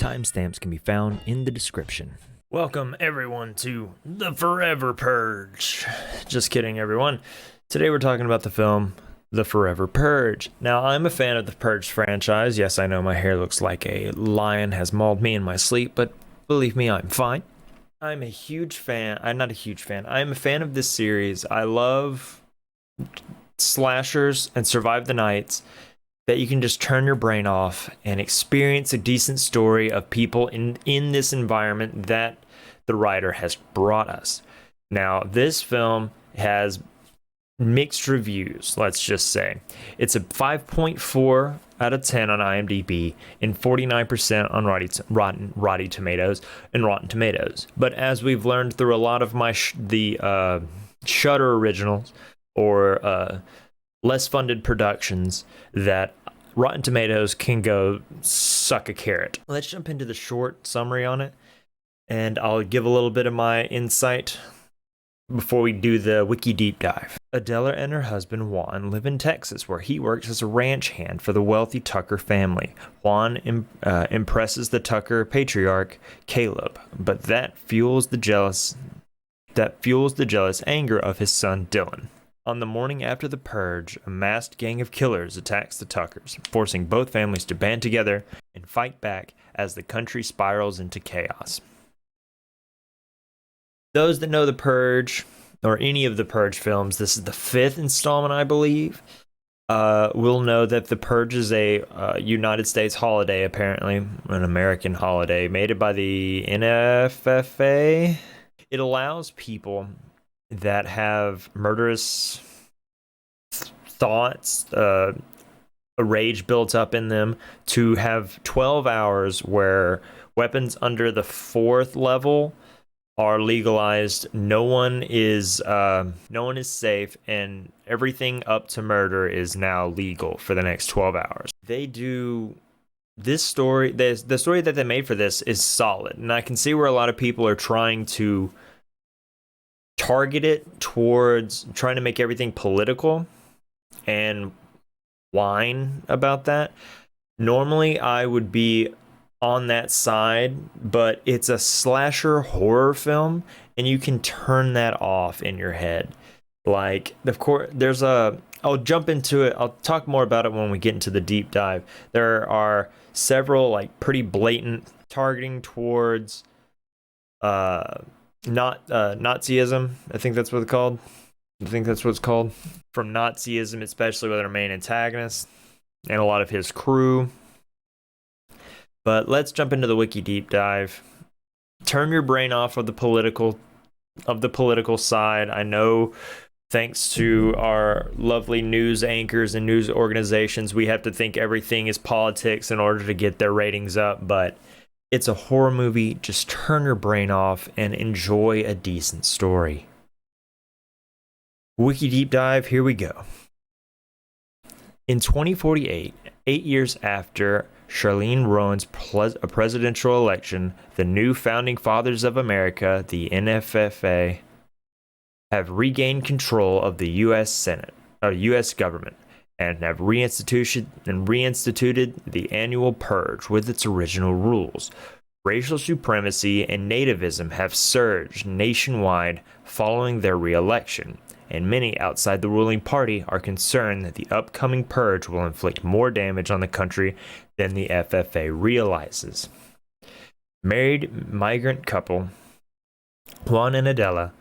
Timestamps can be found in the description. Welcome everyone to The Forever Purge. Just kidding, everyone. Today we're talking about the film The Forever Purge. Now, I'm a fan of the Purge franchise. Yes, I know my hair looks like a lion has mauled me in my sleep, but believe me, I'm fine. I'm a huge fan. I'm not a huge fan. I'm a fan of this series. I love slashers and survive the nights that you can just turn your brain off and experience a decent story of people in this environment that the writer has brought us. Now, this film has mixed reviews, let's just say. It's a 5.4 out of 10 on IMDb and 49% on Rotten Tomatoes. But as we've learned through a lot of my Shudder originals or less funded productions, that Rotten Tomatoes can go suck a carrot. Let's jump into the short summary on it, and I'll give a little bit of my insight before we do the Wiki Deep Dive. Adela and her husband Juan live in Texas, where he works as a ranch hand for the wealthy Tucker family. Juan impresses the Tucker patriarch Caleb, but that fuels the jealous anger of his son Dylan. On the morning after the Purge, a masked gang of killers attacks the Tuckers, forcing both families to band together and fight back as the country spirals into chaos. Those that know the Purge, or any of the Purge films, this is the 5th installment, I believe, will know that the Purge is a United States holiday, apparently, an American holiday, made by the NFFA. It allows people that have murderous thoughts, a rage built up in them, to have 12 hours where weapons under the 4th level are legalized. No one is safe, and everything up to murder is now legal for the next 12 hours. They do this story. The story that they made for this is solid, and I can see where a lot of people are trying to target it towards trying to make everything political and whine about that. Normally I would be on that side, but it's a slasher horror film and you can turn that off in your head. Like, of course, I'll jump into it. I'll talk more about it when we get into the deep dive. There are several like pretty blatant targeting towards Nazism. I think that's what it's called. From Nazism, especially with our main antagonist and a lot of his crew. But let's jump into the Wiki Deep Dive. Turn your brain off of the political side. I know, thanks to our lovely news anchors and news organizations, we have to think everything is politics in order to get their ratings up, but it's a horror movie. Just turn your brain off and enjoy a decent story. Wiki Deep Dive, here we go. In 2048, 8 years after Charlene Roan's presidential election, the new founding fathers of America, the NFFA, have regained control of the U.S. government, and have reinstituted the annual Purge with its original rules. Racial supremacy and nativism have surged nationwide following their re-election, and many outside the ruling party are concerned that the upcoming Purge will inflict more damage on the country than the FFA realizes. Married migrant couple Juan and Adela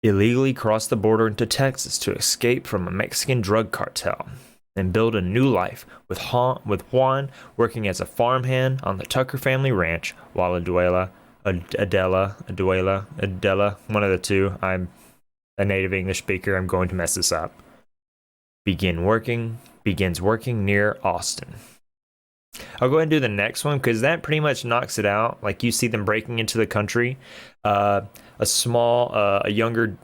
illegally crossed the border into Texas to escape from a Mexican drug cartel and build a new life, with Juan working as a farmhand on the Tucker family ranch, while Adela, one of the two, I'm a native English speaker, I'm going to mess this up, begins working near Austin. I'll go ahead and do the next one because that pretty much knocks it out. Like, you see them breaking into the country. A younger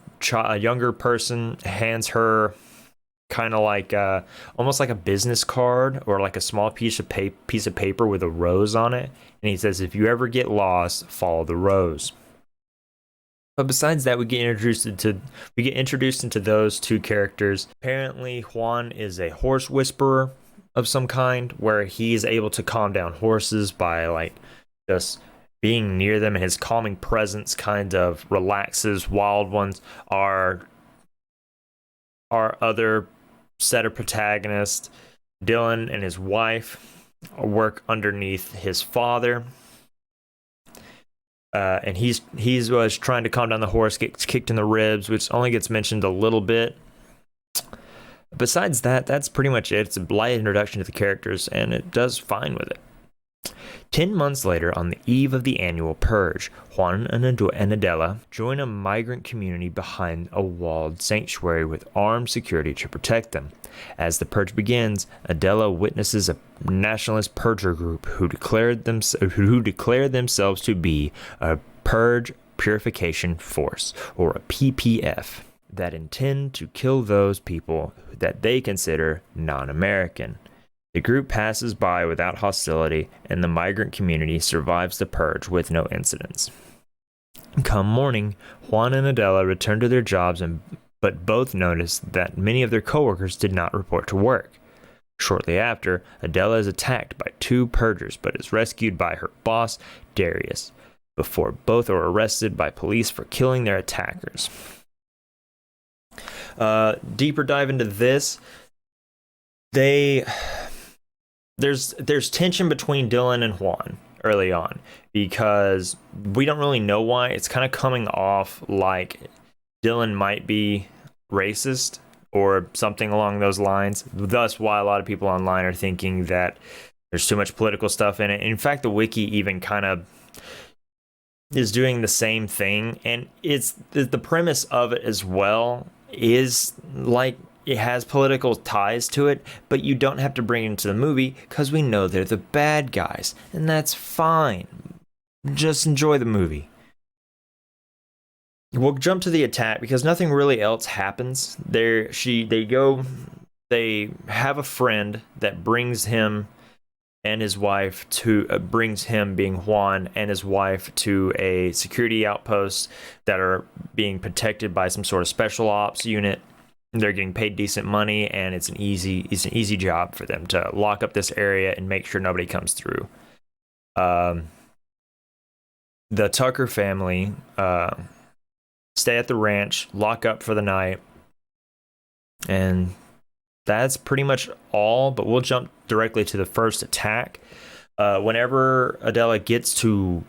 person hands her kind of like almost like a business card or like a small piece of paper with a rose on it, and he says, "If you ever get lost, follow the rose." But besides that, we get introduced into those two characters. Apparently, Juan is a horse whisperer. of some kind, where he's able to calm down horses by like just being near them, and his calming presence kind of relaxes wild ones. Our other set of protagonists, Dylan and his wife, work underneath his father. And he's was trying to calm down the horse, gets kicked in the ribs, which only gets mentioned a little bit. Besides that, that's pretty much it. It's a light introduction to the characters, and it does fine with it. 10 months later, on the eve of the annual Purge, Juan and Adela join a migrant community behind a walled sanctuary with armed security to protect them. As the Purge begins, Adela witnesses a nationalist purger group who declare themselves to be a Purge Purification Force, or a PPF, that intend to kill those people that they consider non-American. The group passes by without hostility, and the migrant community survives the Purge with no incidents. Come morning, Juan and Adela return to their jobs, but both notice that many of their coworkers did not report to work. Shortly after, Adela is attacked by 2 Purgers, but is rescued by her boss, Darius, before both are arrested by police for killing their attackers. Deeper dive into this, there's tension between Dylan and Juan early on, because we don't really know why. It's kind of coming off like Dylan might be racist or something along those lines. Thus why a lot of people online are thinking that there's too much political stuff in it. In fact, the wiki even kind of is doing the same thing, and it's the premise of it as well is like it has political ties to it, but you don't have to bring it into the movie because we know they're the bad guys, and that's fine. Just enjoy the movie. We'll jump to the attack because nothing really else happens. They have a friend that brings him and his wife brings him, being Juan, and his wife to a security outpost that are being protected by some sort of special ops unit. They're getting paid decent money, and it's an easy job for them to lock up this area and make sure nobody comes through. The Tucker family stay at the ranch, lock up for the night, and that's pretty much all. But we'll jump directly to the first attack. Whenever Adela gets to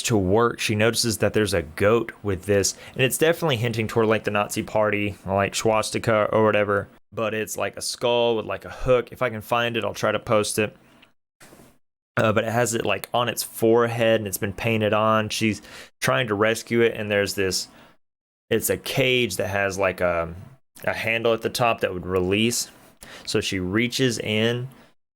work, she notices that there's a goat with this, and it's definitely hinting toward like the Nazi party, like swastika or whatever, but it's like a skull with like a hook. If I can find it, I'll try to post it. But it has it like on its forehead, and it's been painted on. She's trying to rescue it, and there's this, it's a cage that has like a handle at the top that would release. So she reaches in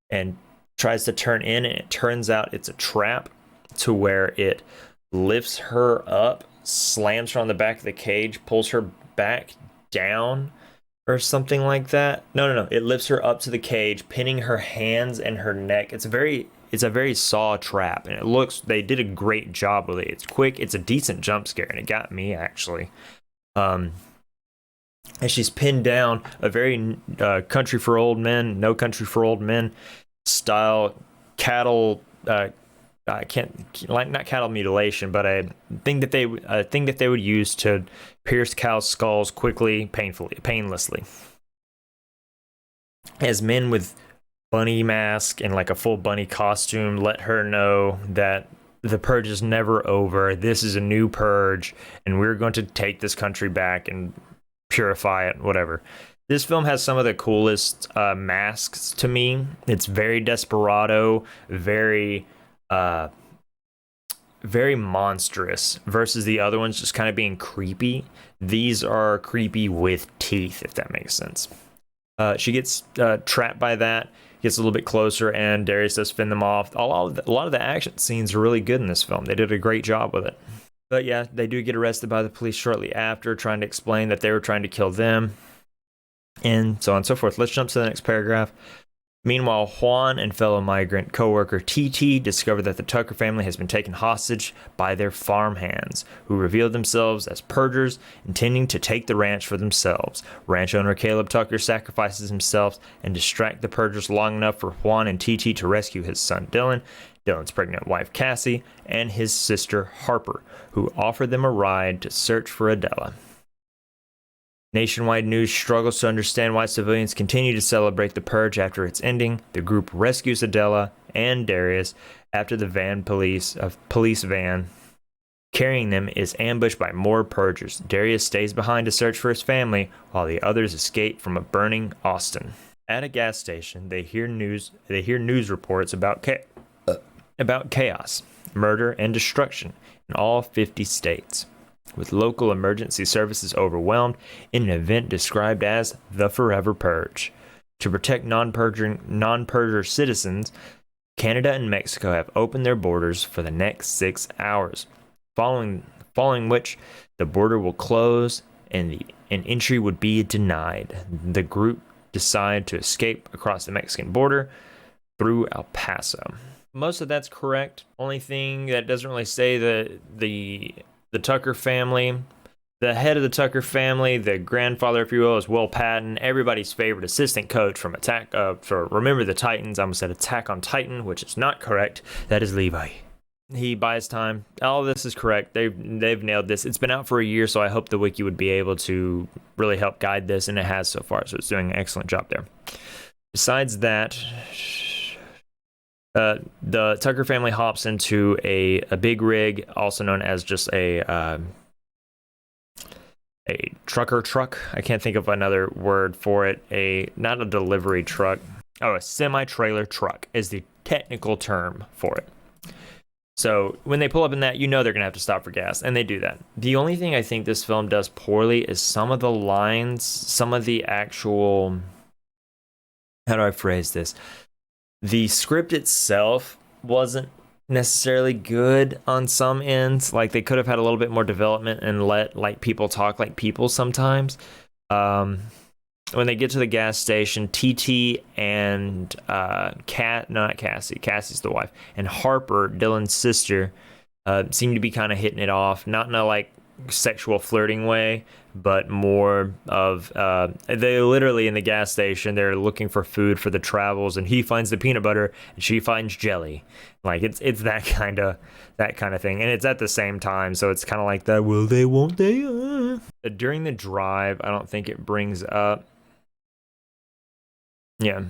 and tries to turn in, and it turns out it's a trap, to where it lifts her up, slams her on the back of the cage, pulls her back down or something like that. No. It lifts her up to the cage, pinning her hands and her neck. It's a very Saw trap, and they did a great job with it. It's quick. It's a decent jump scare, and it got me actually. And she's pinned down, a very Country for Old Men, No Country for Old Men style cattle. I can't, like, not cattle mutilation, but a thing that they would use to pierce cows' skulls quickly, painlessly. As men with bunny mask and like a full bunny costume let her know that the purge is never over. This is a new purge, and we're going to take this country back and purify it, whatever. This film has some of the coolest masks to me. It's very desperado, very monstrous, versus the other ones just kind of being creepy. These are creepy with teeth, if that makes sense. She gets trapped by that, gets a little bit closer, and Darius does fend them off. A lot of the action scenes are really good in this film. They did a great job with it. But yeah, they do get arrested by the police shortly after, trying to explain that they were trying to kill them, and so on and so forth. Let's jump to the next paragraph. Meanwhile, Juan and fellow migrant co-worker TT discover that the Tucker family has been taken hostage by their farmhands, who reveal themselves as purgers, intending to take the ranch for themselves. Ranch owner Caleb Tucker sacrifices himself and distract the purgers long enough for Juan and TT to rescue his son Dylan, Dylan's pregnant wife Cassie, and his sister Harper, who offer them a ride to search for Adela. Nationwide news struggles to understand why civilians continue to celebrate the purge after its ending. The group rescues Adela and Darius after the police van carrying them is ambushed by more purgers. Darius stays behind to search for his family while the others escape from a burning Austin. At a gas station, they hear news reports about chaos, murder, and destruction in all 50 states, with local emergency services overwhelmed in an event described as the Forever Purge. To protect non-purger citizens, Canada and Mexico have opened their borders for the next 6 hours, following which the border will close and entry would be denied. The group decide to escape across the Mexican border through El Paso. Most of that's correct. Only thing that doesn't really say the Tucker family, the head of the Tucker family, the grandfather, if you will, is Will Patton, everybody's favorite assistant coach from Remember the Titans. I almost said Attack on Titan, which is not correct. That is Levi. He buys time. All of this is correct. They've nailed this. It's been out for a year, so I hope the wiki would be able to really help guide this, and it has so far, so it's doing an excellent job there. Besides that, the Tucker family hops into a big rig, also known as just a trucker truck. I can't think of another word for it. Not a delivery truck. A semi-trailer truck is the technical term for it. So when they pull up in that, they're going to have to stop for gas, and they do that. The only thing I think this film does poorly is some of the lines, some of the actual... How do I phrase this? The script itself wasn't necessarily good on some ends. Like, they could have had a little bit more development and let people talk like people sometimes. When they get to the gas station, TT and Cassie's the wife, and Harper, Dylan's sister, seem to be kind of hitting it off, not in a sexual flirting way, but more of they literally in the gas station, they're looking for food for the travels, and he finds the peanut butter and she finds jelly. It's that kind of thing, and it's at the same time, so it's kind of like that. Will they? Won't they? During the drive, I don't think it brings up. Yeah.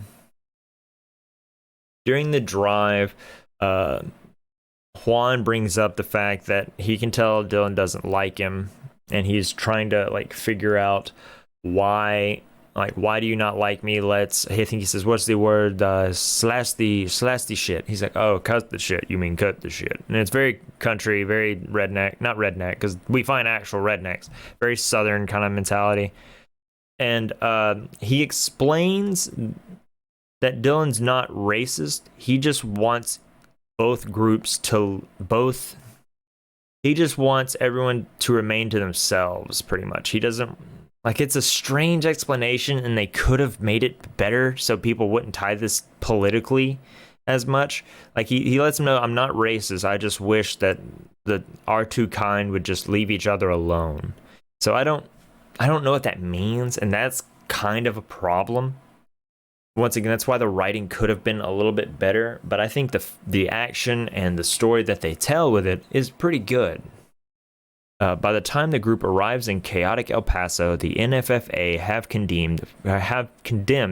During the drive, Juan brings up the fact that he can tell Dylan doesn't like him, and he's trying to figure out why do you not like me? I think he says, what's the word? Slash the shit. He's like, oh, cut the shit. You mean cut the shit. And it's very country, very redneck, not redneck, because we find actual rednecks, very southern kind of mentality. And he explains that Dylan's not racist. He just wants he just wants everyone to remain to themselves, pretty much. He doesn't, it's a strange explanation, and they could have made it better so people wouldn't tie this politically as much. He lets them know, I'm not racist, I just wish that our two kind would just leave each other alone. So I don't know what that means, and that's kind of a problem. Once again, that's why the writing could have been a little bit better, but I think the action and the story that they tell with it is pretty good. By the time the group arrives in chaotic El Paso, the NFFA have condemned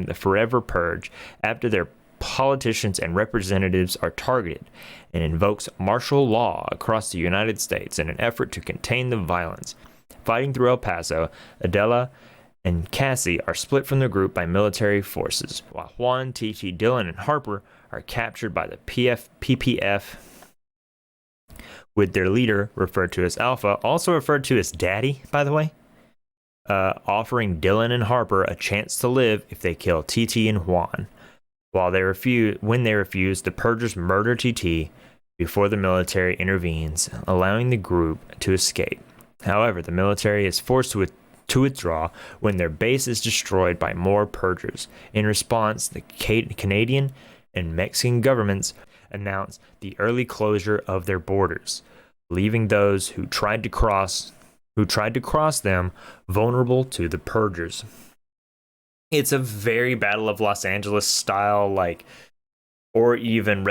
the Forever Purge after their politicians and representatives are targeted, and invokes martial law across the United States in an effort to contain the violence. Fighting through El Paso, Adela and Cassie are split from the group by military forces, while Juan, TT, Dylan, and Harper are captured by the PPF, with their leader, referred to as Alpha, also referred to as Daddy, by the way, offering Dylan and Harper a chance to live if they kill TT and Juan. When they refuse, the Purgers murder TT before the military intervenes, allowing the group to escape. However, the military is forced to withdraw when their base is destroyed by more purgers. In response, the Canadian and Mexican governments announced the early closure of their borders, leaving those who tried to cross them vulnerable to the purgers. It's a very Battle of Los Angeles style, like, or even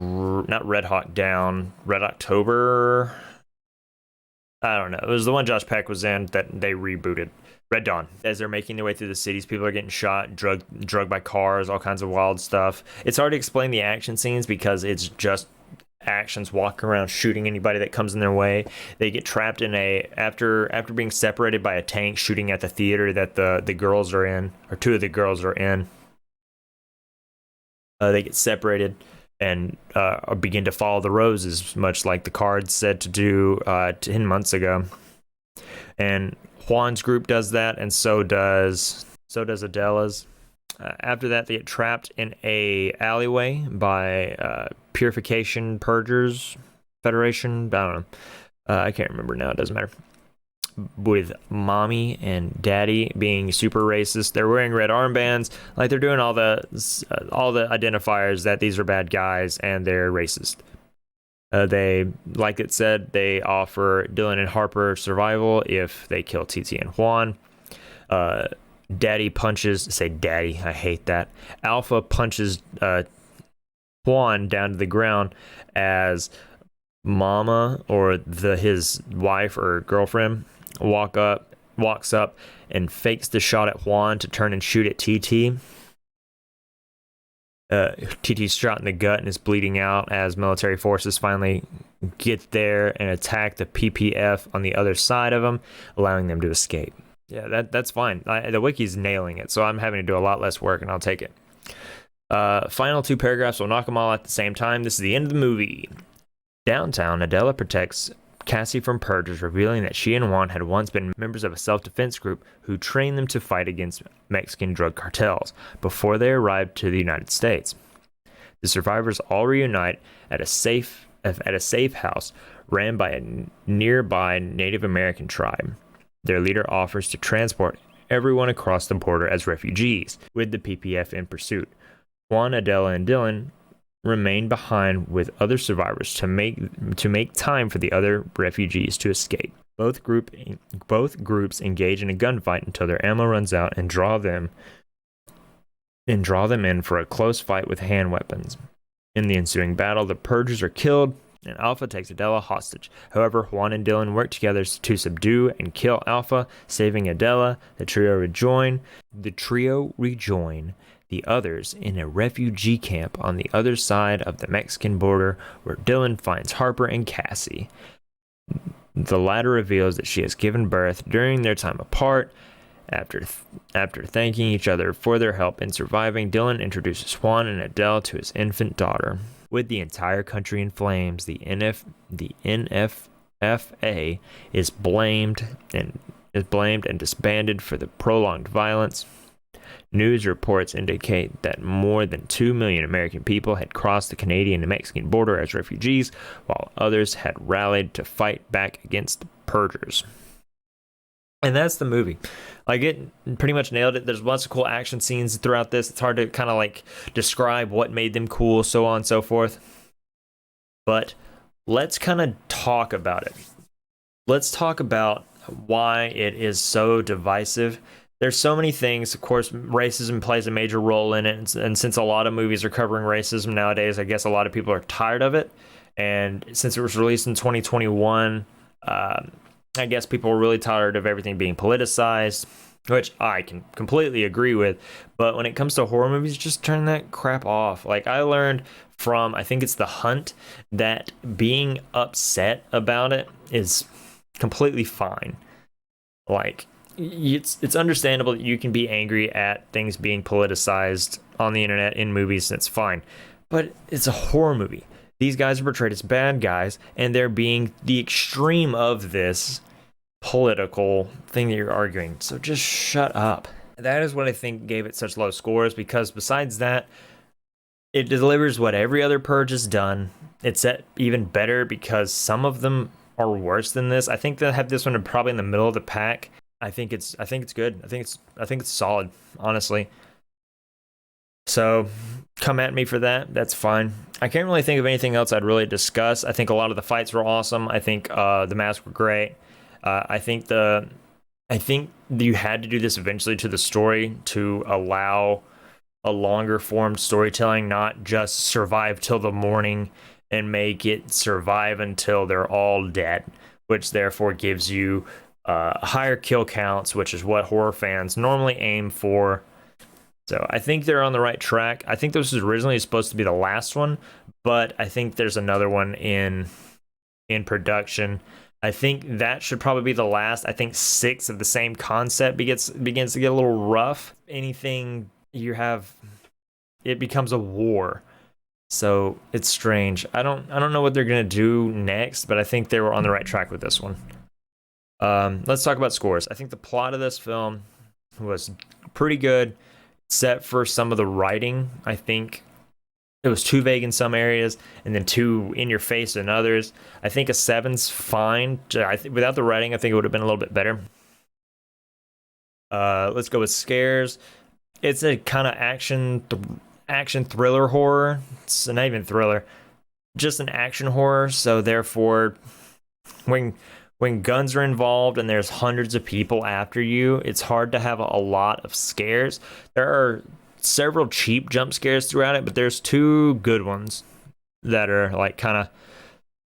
not Red Hawk Down, Red October. I don't know. It was the one Josh Peck was in that they rebooted. Red Dawn. As they're making their way through the cities, people are getting shot, drugged by cars, all kinds of wild stuff. It's hard to explain the action scenes because it's just actions walking around shooting anybody that comes in their way. They get trapped in after being separated by a tank shooting at the theater that the girls are in, or two of the girls are in. They get separated and begin to follow the roses, much like the cards said to do 10 months ago. And Juan's group does that, and so does Adela's. After that, they get trapped in a alleyway by Purification Purgers Federation. I don't know. I can't remember now. It doesn't matter. With mommy and daddy being super racist, they're wearing red armbands, like they're doing all the identifiers that these are bad guys and they're racist. They, like it said, they offer Dylan and Harper survival if they kill TT and Juan. Daddy punches, say daddy, I hate that. Alpha punches Juan down to the ground as Mama or his wife or girlfriend walks up and fakes the shot at Juan to turn and shoot at TT. TT's shot in the gut and is bleeding out as military forces finally get there and attack the PPF on the other side of them, allowing them to escape. Yeah, that's fine. The wiki's nailing it, so I'm having to do a lot less work, and I'll take it. Final two paragraphs will knock them all at the same time. This is the end of the movie. Downtown, Adela protects Cassie from purgers, revealing that she and Juan had once been members of a self-defense group who trained them to fight against Mexican drug cartels before they arrived to the United States. The survivors all reunite at a safe house ran by a nearby Native American tribe. Their leader offers to transport everyone across the border as refugees, with the PPF in pursuit. Juan, Adela, and Dylan remain behind with other survivors to make time for the other refugees to escape. Both groups engage in a gunfight until their ammo runs out and draw them in for a close fight with hand weapons. In the ensuing battle, the purgers are killed and Alpha takes Adela hostage. However, Juan and Dylan work together to subdue and kill Alpha, saving Adela. The trio rejoin the others in a refugee camp on the other side of the Mexican border, where Dylan finds Harper and Cassie. The latter reveals that she has given birth during their time apart. After thanking each other for their help in surviving, Dylan introduces Juan and Adele to his infant daughter. With the entire country in flames, the NFFA is blamed and disbanded for the prolonged violence. News reports indicate that more than 2 million American people had crossed the Canadian and Mexican border as refugees, while others had rallied to fight back against the purgers. And that's the movie. Like, it pretty much nailed it. There's lots of cool action scenes throughout this. It's hard to kind of like describe what made them cool, so on and so forth. But let's kind of talk about it. Let's talk about why it is so divisive. There's so many things. Of course, racism plays a major role in it. And since a lot of movies are covering racism nowadays, I guess a lot of people are tired of it. And since it was released in 2021, I guess people were really tired of everything being politicized, which I can completely agree with. But when it comes to horror movies, just turn that crap off. Like, I learned from, I think it's The Hunt, that being upset about it is completely fine. Like, it's understandable that you can be angry at things being politicized on the internet in movies. That's fine. But it's a horror movie. These guys are portrayed as bad guys, and they're being the extreme of this political thing that you're arguing. So just shut up. That is what I think gave it such low scores, because besides that, it delivers what every other Purge has done. It's even better because some of them are worse than this. I think they have this one probably in the middle of the pack. I think it's good. I think it's solid, honestly. So come at me for that. That's fine. I can't really think of anything else I'd really discuss. I think a lot of the fights were awesome. I think the masks were great. I think you had to do this eventually to the story to allow a longer formed storytelling, not just survive till the morning and make it survive until they're all dead, which therefore gives you higher kill counts, which is what horror fans normally aim for. So I think they're on the right track. I think this was originally supposed to be the last one, but I think there's another one in production. I think that should probably be the last. I think 6 of the same concept begins to get a little rough. Anything you have, it becomes a war. So it's strange. I don't know what they're gonna do next, but I think they were on the right track with this one. Let's talk about scores. I think the plot of this film was pretty good, except for some of the writing. I think it was too vague in some areas, and then too in your face in others. I think a 7's fine. Without the writing, I think it would have been a little bit better. Let's go with scares. It's a kind of action thriller horror. It's not even thriller, just an action horror. So therefore, when guns are involved and there's hundreds of people after you, it's hard to have a lot of scares. There are several cheap jump scares throughout it, but there's 2 good ones that are like kind of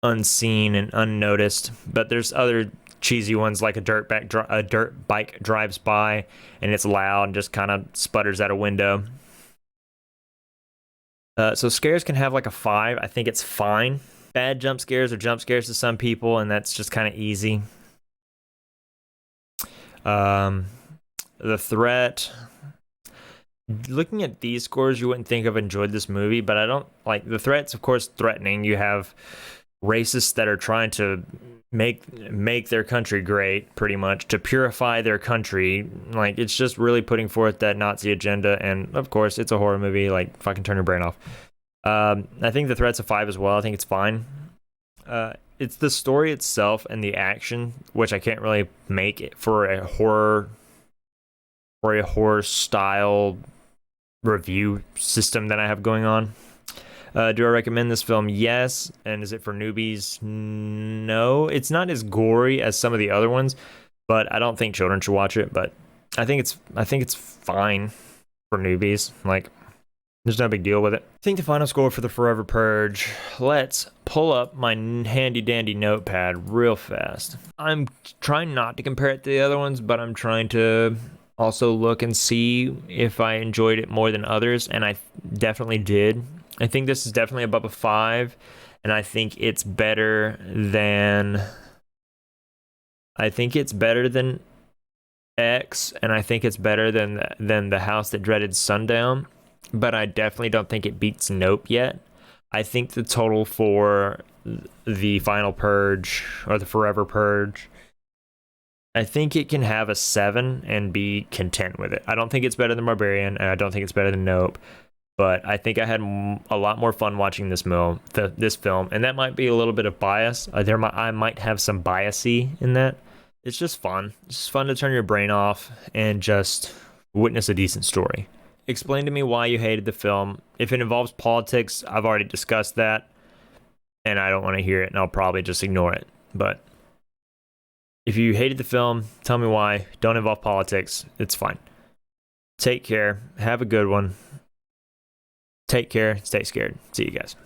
unseen and unnoticed. But there's other cheesy ones like a dirt bike drives by and it's loud and just kind of sputters out a window. So scares can have like a 5. I think it's fine. Bad jump scares are jump scares to some people, and that's just kind of easy. The threat. Looking at these scores, you wouldn't think I've enjoyed this movie, but I don't like the threats. Of course, threatening. You have racists that are trying to make their country great, pretty much to purify their country. Like it's just really putting forth that Nazi agenda, and of course, it's a horror movie. Like fucking turn your brain off. I think the threat's a 5 as well. I think it's fine. It's the story itself and the action, which I can't really make it for a horror style review system that I have going on. Do I recommend this film? Yes. And is it for newbies? No. It's not as gory as some of the other ones, but I don't think children should watch it. But I think it's fine for newbies. Like, there's no big deal with it. I think the final score for the Forever Purge. Let's pull up my handy dandy notepad real fast. I'm trying not to compare it to the other ones, but I'm trying to also look and see if I enjoyed it more than others, and I definitely did. I think this is definitely above a 5, and I think it's better than X, and I think it's better than The House That Dreaded Sundown, but I definitely don't think it beats Nope yet. I think the total for the final Purge, or the Forever Purge, I think it can have a 7 and be content with it. I don't think it's better than Barbarian, and I don't think it's better than Nope, but I think I had a lot more fun watching this film, and that might be a little bit of bias. I might have some biasy in that. It's just fun. It's just fun to turn your brain off and just witness a decent story. Explain to me why you hated the film. If it involves politics, I've already discussed that, and I don't want to hear it, and I'll probably just ignore it. But if you hated the film, tell me why. Don't involve politics. It's fine. Take care. Have a good one. Take care. Stay scared. See you guys.